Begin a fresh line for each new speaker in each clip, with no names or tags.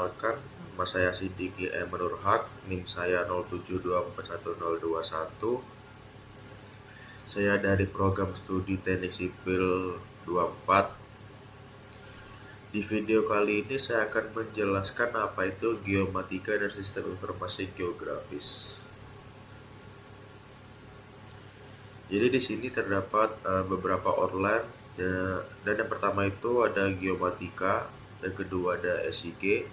perkenalkan, nama saya Sidiki M. Nurhak, NIM saya 07241021. Saya dari program studi Teknik Sipil 24. Di video kali ini saya akan menjelaskan apa itu geomatika dan sistem informasi geografis. Jadi di sini terdapat beberapa outline dan yang pertama itu ada geomatika, yang kedua ada SIG,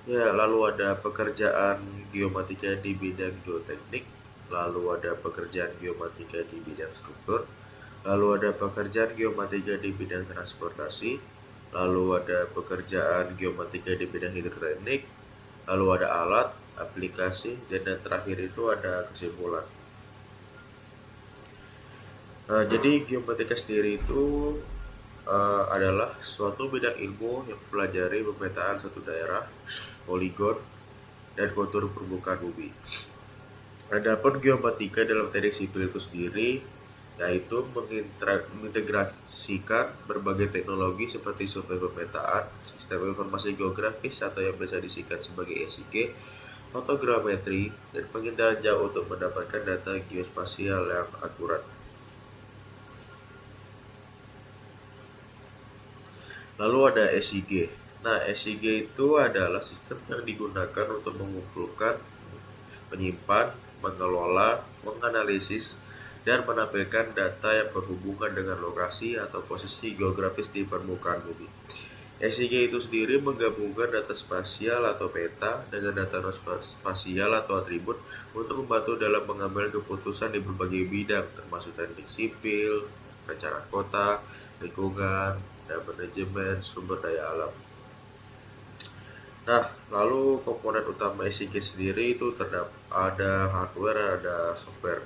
ya lalu ada pekerjaan geomatika di bidang geoteknik, lalu ada pekerjaan geomatika di bidang struktur, lalu ada pekerjaan geomatika di bidang transportasi, lalu ada pekerjaan geomatika di bidang hidroteknik, lalu ada alat, aplikasi, dan yang terakhir itu ada kesimpulan. Jadi geomatika sendiri itu adalah suatu bidang ilmu yang mempelajari pemetaan suatu daerah, poligon, dan kontur permukaan bumi. Adapun geomatika dalam teknik sipil itu sendiri yaitu mengintegrasikan berbagai teknologi seperti survei pemetaan, sistem informasi geografis atau yang biasa disingkat sebagai SIG, fotogrametri, dan penginderaan jauh untuk mendapatkan data geospasial yang akurat. Lalu ada SIG. Nah, SIG itu adalah sistem yang digunakan untuk mengumpulkan, menyimpan, mengelola, menganalisis, dan menampilkan data yang berhubungan dengan lokasi atau posisi geografis di permukaan bumi. SIG itu sendiri menggabungkan data spasial atau peta dengan data non-spasial atau atribut untuk membantu dalam mengambil keputusan di berbagai bidang, termasuk teknik sipil, perencanaan kota, lingkungan, dan manajemen sumber daya alam. Nah, lalu komponen utama SIG sendiri itu ada hardware, ada software.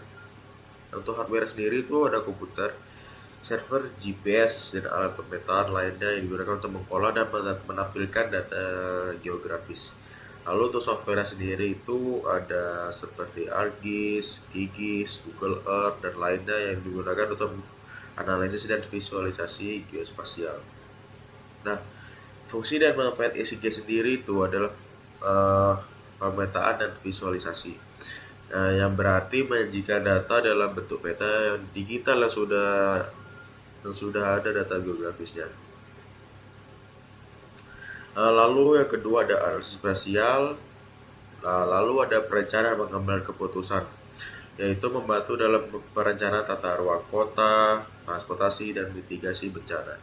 Untuk hardware sendiri itu ada komputer, server, GPS, dan alat pemetaan lainnya yang digunakan untuk mengolah dan menampilkan data geografis. Lalu untuk software sendiri itu ada seperti ArcGIS, QGIS, Google Earth, dan lainnya yang digunakan untuk analisis dan visualisasi geospasial. Nah, fungsi dan manfaat SIG sendiri itu adalah pemetaan dan visualisasi. Yang berarti menyajikan data dalam bentuk peta yang digital yang sudah ada data geografisnya. Lalu yang kedua ada analisis spasial. Lalu ada perencanaan mengambil keputusan, yaitu membantu dalam perencanaan tata ruang kota, transportasi, dan mitigasi bencana.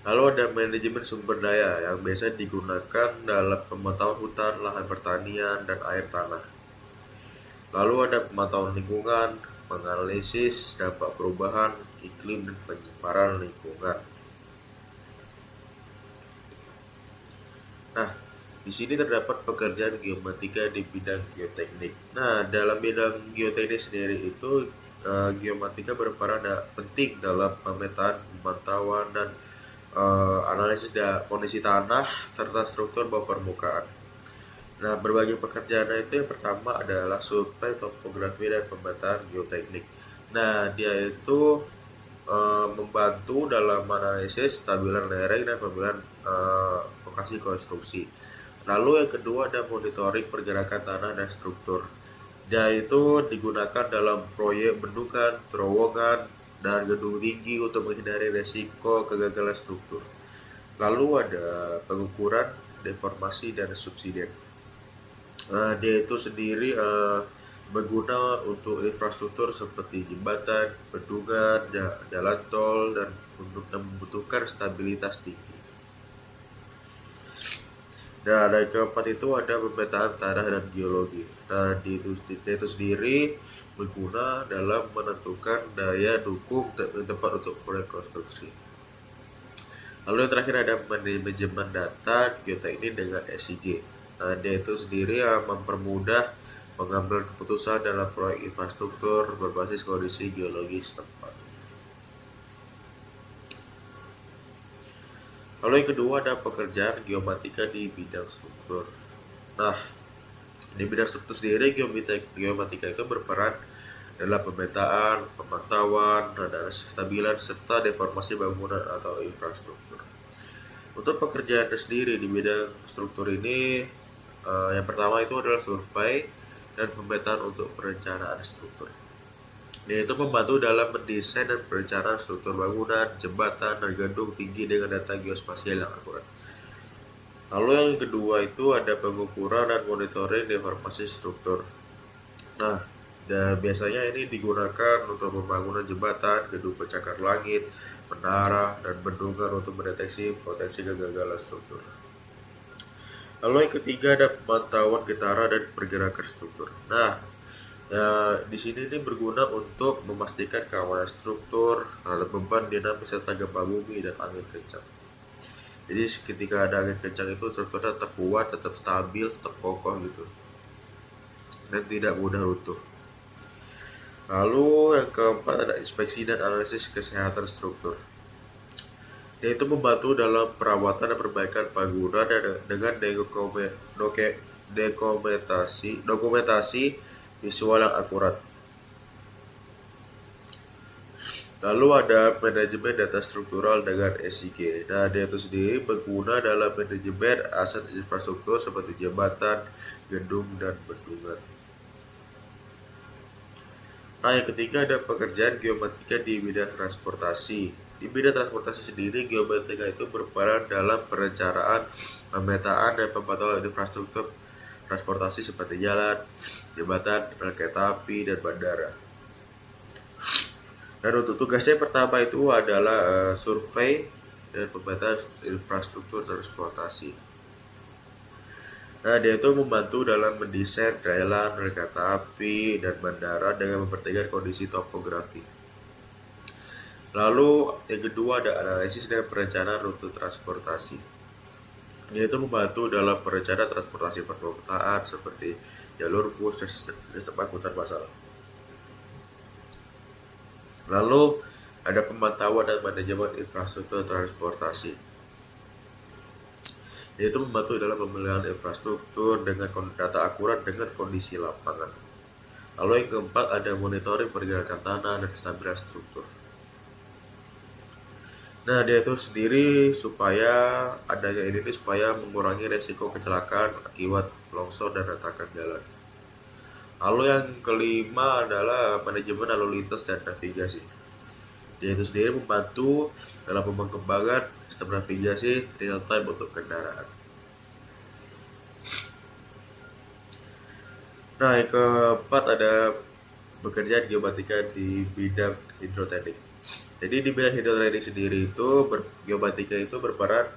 Lalu ada manajemen sumber daya yang biasa digunakan dalam pemantauan hutan, lahan pertanian, dan air tanah. Lalu ada pemantauan lingkungan, menganalisis dampak perubahan iklim dan pencemaran lingkungan. Nah, di sini terdapat pekerjaan geomatika di bidang geoteknik. Nah, dalam bidang geoteknik sendiri itu geomatika berperan penting dalam pemetaan, pemantauan, dan analisis kondisi tanah serta struktur bawah permukaan. Nah, berbagai pekerjaan itu yang pertama adalah survei topografi dan pemetaan geoteknik. Nah, dia itu membantu dalam analisis stabilan lereng dan pemilihan lokasi konstruksi. Lalu yang kedua ada monitoring pergerakan tanah dan struktur. Dia itu digunakan dalam proyek bendungan, terowongan, dan gedung tinggi untuk menghindari resiko kegagalan struktur. Lalu ada pengukuran, deformasi, dan subsiden. Dia itu sendiri berguna untuk infrastruktur seperti jembatan, bendungan, jalan tol, dan membutuhkan stabilitas tinggi. Nah, dari keempat itu ada pemetaan tanah dan geologi. Nah, dia itu sendiri berguna dalam menentukan daya dukung tempat untuk proyek konstruksi. Lalu yang terakhir ada manajemen data geoteknik dengan SIG. Nah, dia itu sendiri mempermudah mengambil keputusan dalam proyek infrastruktur berbasis kondisi geologi setempat. Lalu yang kedua ada pekerjaan geomatika di bidang struktur. Nah, di bidang struktur sendiri geomatika itu berperan dalam pemetaan, pemantauan, dan stabilan serta deformasi bangunan atau infrastruktur. Untuk pekerjaan sendiri di bidang struktur ini, yang pertama itu adalah survei dan pemetaan untuk perencanaan struktur. Dia itu membantu dalam mendesain dan perencanaan struktur bangunan, jembatan, dan gedung tinggi dengan data geospasial yang akurat. Lalu yang kedua itu ada pengukuran dan monitoring deformasi struktur. Nah, biasanya ini digunakan untuk pembangunan jembatan, gedung pencakar langit, menara, dan bendungan untuk mendeteksi potensi kegagalan struktur. Lalu yang ketiga ada pemantauan getaran dan pergerakan struktur. Nah, di sini ini berguna untuk memastikan keamanan struktur terhadap beban dinamis serta gempa bumi dan angin kencang. Jadi ketika ada angin kencang itu strukturnya tetap kuat, tetap stabil, tetap kokoh gitu, dan tidak mudah runtuh. Lalu yang keempat ada inspeksi dan analisis kesehatan struktur, yaitu membantu dalam perawatan dan perbaikan bangunan dengan dokumentasi visual yang akurat. Lalu ada manajemen data struktural dengan SIG. Nah, dia itu sendiri berguna dalam manajemen aset infrastruktur seperti jembatan, gedung, dan bendungan. Nah, yang ketiga ada pekerjaan geomatika di bidang transportasi. Di bidang transportasi sendiri, geomatika itu berperan dalam perencanaan, pemetaan, dan pemantauan infrastruktur transportasi seperti jalan, jembatan, rel kereta api, dan bandara. Dan untuk tugasnya pertama itu adalah survei dan pemetaan infrastruktur transportasi. Nah, dia itu membantu dalam mendesain jalan, rel kereta api, dan bandara dengan memperhatikan kondisi topografi. Lalu yang kedua ada analisis dan perencanaan rute transportasi. Dia itu membantu dalam perencanaan transportasi perkotaan seperti jalur bus dan sistem angkutan massal. Lalu ada pemantauan dan manajemen infrastruktur transportasi, yaitu membantu dalam pemilihan infrastruktur dengan data akurat dengan kondisi lapangan. Lalu yang keempat ada monitoring pergerakan tanah dan stabilitas struktur. Nah, dia itu sendiri supaya adanya ini supaya mengurangi resiko kecelakaan akibat longsor dan retakan jalan. Lalu yang kelima adalah manajemen lalu lintas dan navigasi. Dia itu sendiri membantu dalam pengembangan sistem navigasi real time untuk kendaraan. Nah, yang keempat ada pekerjaan geomatika di bidang hidroteknik. Jadi di bidang hidroteknik sendiri itu geomatika itu berperan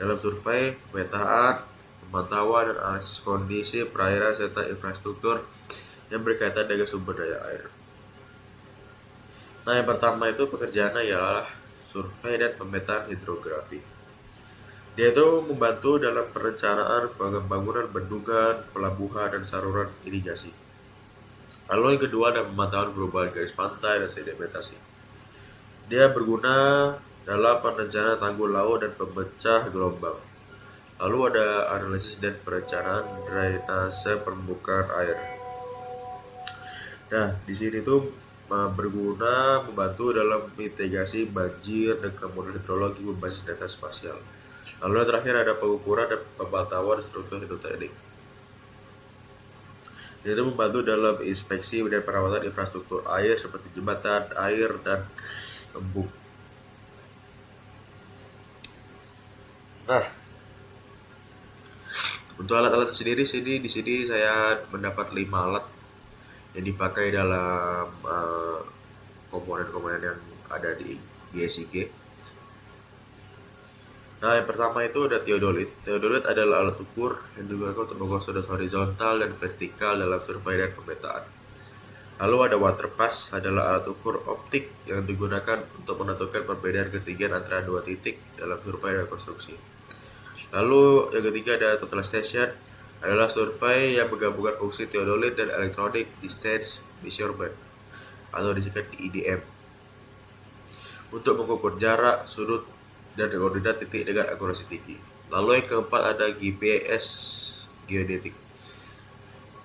dalam survei, pemetaan, pemantauan, dan analisis kondisi perairan serta infrastruktur yang berkaitan dengan sumber daya air. Nah, yang pertama itu pekerjaannya ialah survei dan pemetaan hidrografi. Dia itu membantu dalam perencanaan pembangunan bendungan, pelabuhan, dan saluran irigasi. Lalu yang kedua ada pemantauan perubahan garis pantai dan sedimentasi. Dia berguna dalam perencanaan tanggul laut dan pemecah gelombang. Lalu ada analisis dan perencanaan drainase permukaan air. Nah, di sini tuh berguna membantu dalam mitigasi banjir dan kemudian hidrologi berbasis data spasial. Lalu yang terakhir ada pengukuran dan pemantauan struktur hidroteknik. Itu membantu dalam inspeksi dan perawatan infrastruktur air seperti jembatan, air, dan embung. Nah, untuk alat-alat sendiri di sini saya mendapat 5 alat yang dipakai dalam komponen-komponen yang ada di GSIG. Nah, yang pertama itu ada theodolit. Theodolit adalah alat ukur yang digunakan untuk mengukur sudut horizontal dan vertikal dalam survei dan pemetaan. Lalu ada waterpass, adalah alat ukur optik yang digunakan untuk menentukan perbedaan ketinggian antara dua titik dalam survei dan konstruksi. Lalu yang ketiga ada total station, adalah survei yang menggabungkan fungsi theodolit dan electronic distance measurement atau disingkat EDM untuk mengukur jarak, sudut, dan koordinat titik dengan akurasi tinggi. Lalu yang keempat ada GPS geodetik.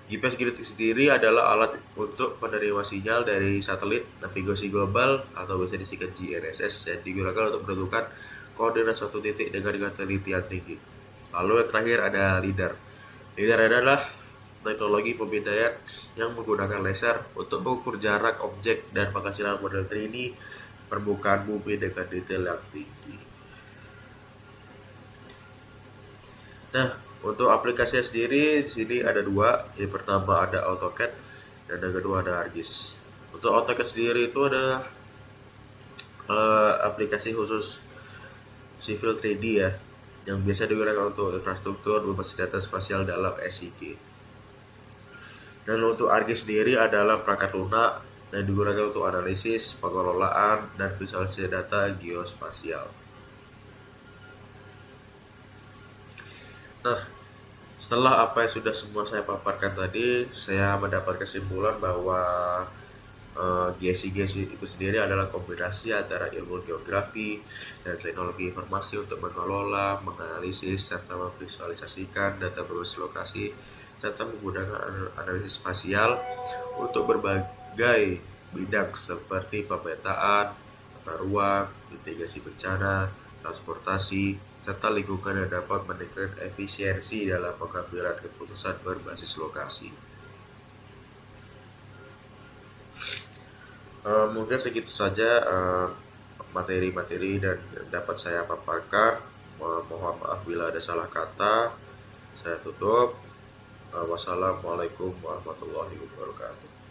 GPS geodetik sendiri adalah alat untuk penerima sinyal dari satelit navigasi global atau biasa disingkat GNSS yang digunakan untuk menentukan koordinat suatu titik dengan ketelitian tinggi. Lalu yang terakhir ada LIDAR. LIDAR adalah teknologi pemindaian yang menggunakan laser untuk mengukur jarak objek dan menghasilkan model 3D permukaan bumi dengan detail yang tinggi. Nah, untuk aplikasinya sendiri di sini ada dua. Yang pertama ada AutoCAD dan yang kedua ada ArcGIS. Untuk AutoCAD sendiri itu ada aplikasi khusus civil 3D ya, yang biasa digunakan untuk infrastruktur berbasis data spasial dalam SIG. Dan untuk ArcGIS sendiri adalah perangkat lunak yang digunakan untuk analisis, pengelolaan, dan visualisasi data geospasial. Nah, setelah apa yang sudah semua saya paparkan tadi, saya mendapat kesimpulan bahwa GSI itu sendiri adalah kombinasi antara ilmu geografi dan teknologi informasi untuk mengelola, menganalisis, serta memvisualisasikan data berbasis lokasi, serta menggunakan analisis spasial untuk berbagai bidang seperti pemetaan, tata ruang, mitigasi bencana, transportasi, serta lingkungan yang dapat meningkatkan efisiensi dalam pengambilan keputusan berbasis lokasi. Mungkin segitu saja materi-materi dan dapat saya paparkan. Mohon maaf bila ada salah kata. Saya tutup. Wassalamualaikum warahmatullahi wabarakatuh.